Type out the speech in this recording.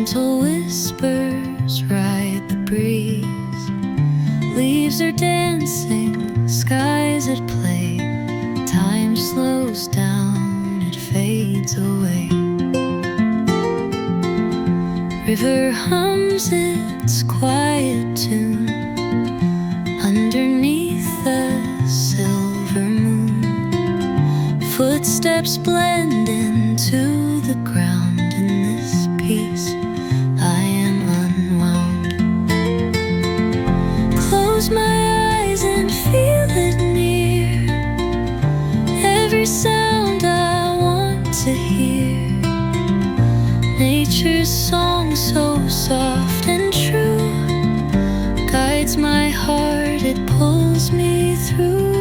Gentle whispers ride the breeze. Leaves are dancing, skies at play. Time slows down, it fades away. River hums its quiet tune underneath the silver moon. Footsteps blend into the ground. In this peace I am unwound. Close my eyes and feel it near. Every sound I want to hear. Nature's song so soft and true guides my heart, it pulls me through.